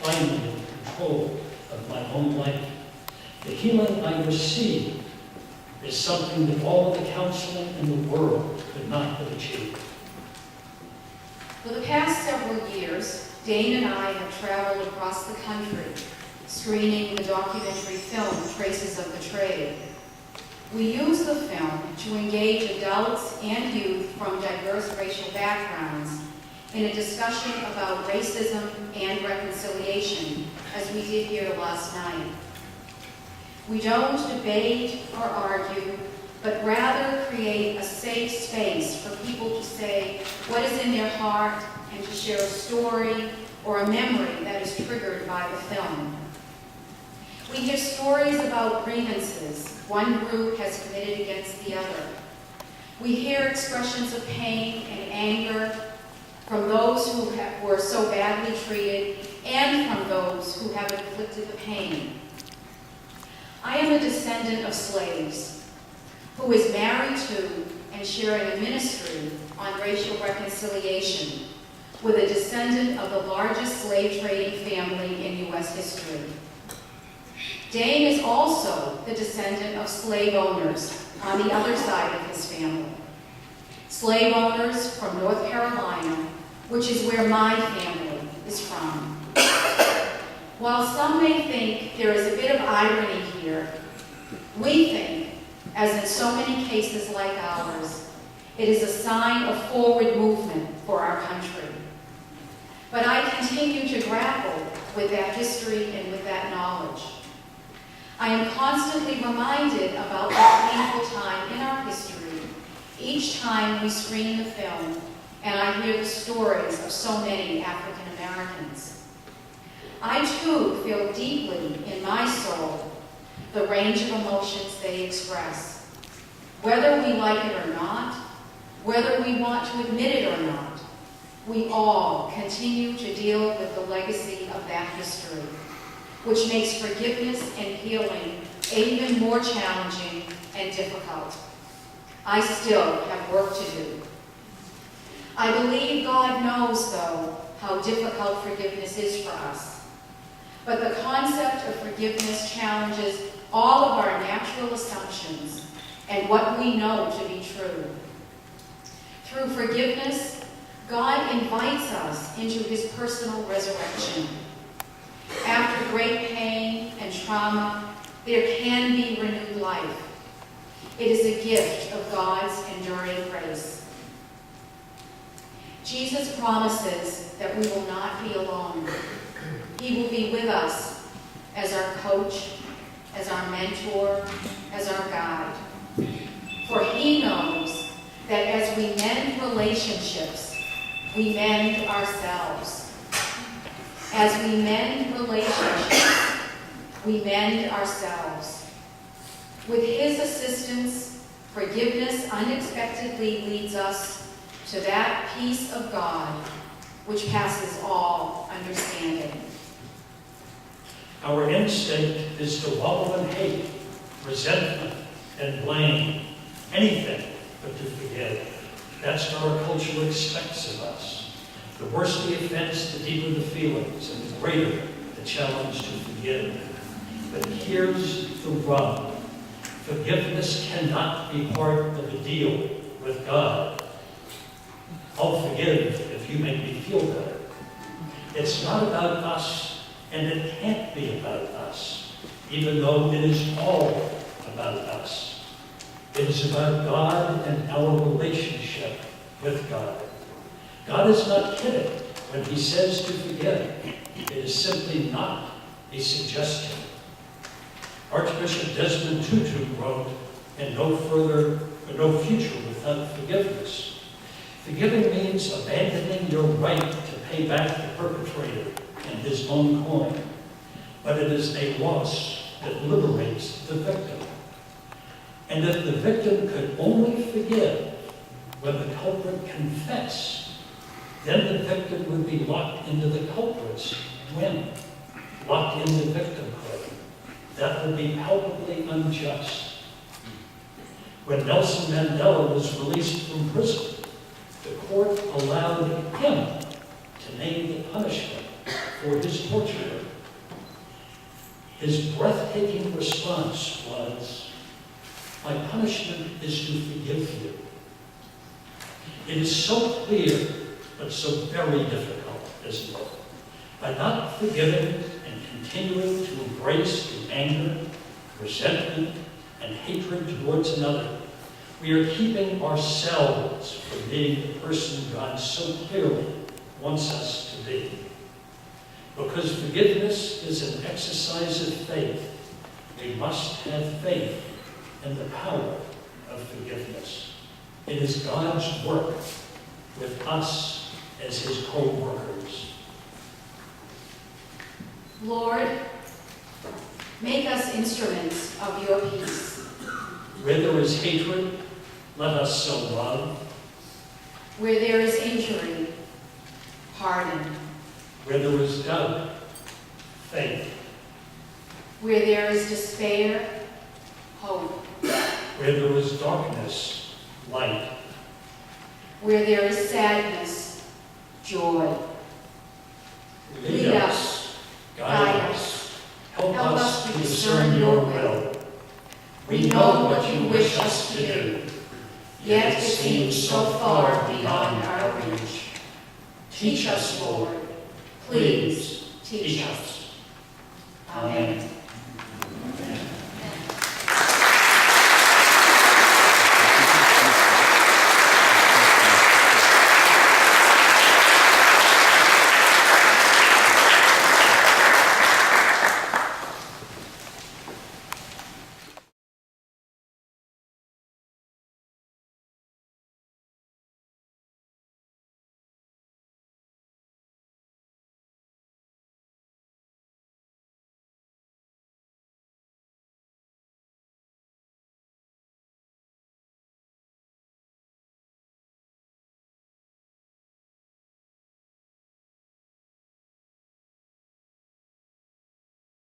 finally in control of my own life. The healing I received is something that all of the counseling in the world could not have achieved. For the past several years, Dain and I have traveled across the country, screening the documentary film Traces of the Trade. We use the film to engage adults and youth from diverse racial backgrounds in a discussion about racism and reconciliation, as we did here last night. We don't debate or argue, but rather create a safe space for people to say what is in their heart and to share a story or a memory that is triggered by the film. We hear stories about grievances one group has committed against the other. We hear expressions of pain and anger from those who were so badly treated and from those who have inflicted the pain. I am a descendant of slaves who is married to and sharing a ministry on racial reconciliation with a descendant of the largest slave trading family in U.S. history. Dain is also the descendant of slave owners on the other side of his family. Slave owners from North Carolina, which is where my family is from. While some may think there is a bit of irony here, we think, as in so many cases like ours, it is a sign of forward movement for our country. But I continue to grapple with that history and with that knowledge. I am constantly reminded about that painful time in our history each time we screen the film and I hear the stories of so many African Americans. I too feel deeply in my soul the range of emotions they express. Whether we like it or not, whether we want to admit it or not, we all continue to deal with the legacy of that history, which makes forgiveness and healing even more challenging and difficult. I still have work to do. I believe God knows, though, how difficult forgiveness is for us. But the concept of forgiveness challenges all of our natural assumptions and what we know to be true. Through forgiveness, God invites us into his personal resurrection. After great pain and trauma, there can be renewed life. It is a gift of God's enduring grace. Jesus promises that we will not be alone. He will be with us as our coach, as our mentor, as our guide. For he knows that as we mend relationships, we mend ourselves. As we mend relationships, we mend ourselves. With his assistance, forgiveness unexpectedly leads us to that peace of God which passes all understanding. Our instinct is to wallow in hate, resentment, and blame, anything but to forgive. That's what our culture expects of us. The worse the offense, the deeper the feelings, and the greater the challenge to forgive. But here's the rub. Forgiveness cannot be part of a deal with God. I'll forgive if you make me feel better. It's not about us, and it can't be about us, even though it is all about us. It is about God and our relationship with God. God is not kidding when he says to forgive. It is simply not a suggestion. Archbishop Desmond Tutu wrote, "And no future without forgiveness." Forgiving means abandoning your right to pay back the perpetrator and his own coin. But it is a loss that liberates the victim. And if the victim could only forgive when the culprit confessed, then the victim would be locked into the culprit's whim, locked into victimhood. That would be palpably unjust. When Nelson Mandela was released from prison, the court allowed him to name the punishment for his torturer. His breathtaking response was, "My punishment is to forgive you." It is so clear, but so very difficult, isn't it? By not forgiving and continuing to embrace the anger, resentment, and hatred towards another, we are keeping ourselves from being the person God so clearly wants us to be. Because forgiveness is an exercise of faith, we must have faith in the power of forgiveness. It is God's work with us as his co-workers. Lord, make us instruments of your peace. Where there is hatred, let us sow love. Where there is injury, pardon. Where there is doubt, faith. Where there is despair, hope. Where there is darkness, light. Where there is sadness, joy. Lead us, guide us, help us to discern your will. We know what you wish us to do, yet it seems so far beyond our reach. Teach us, Lord. Please teach us. Amen.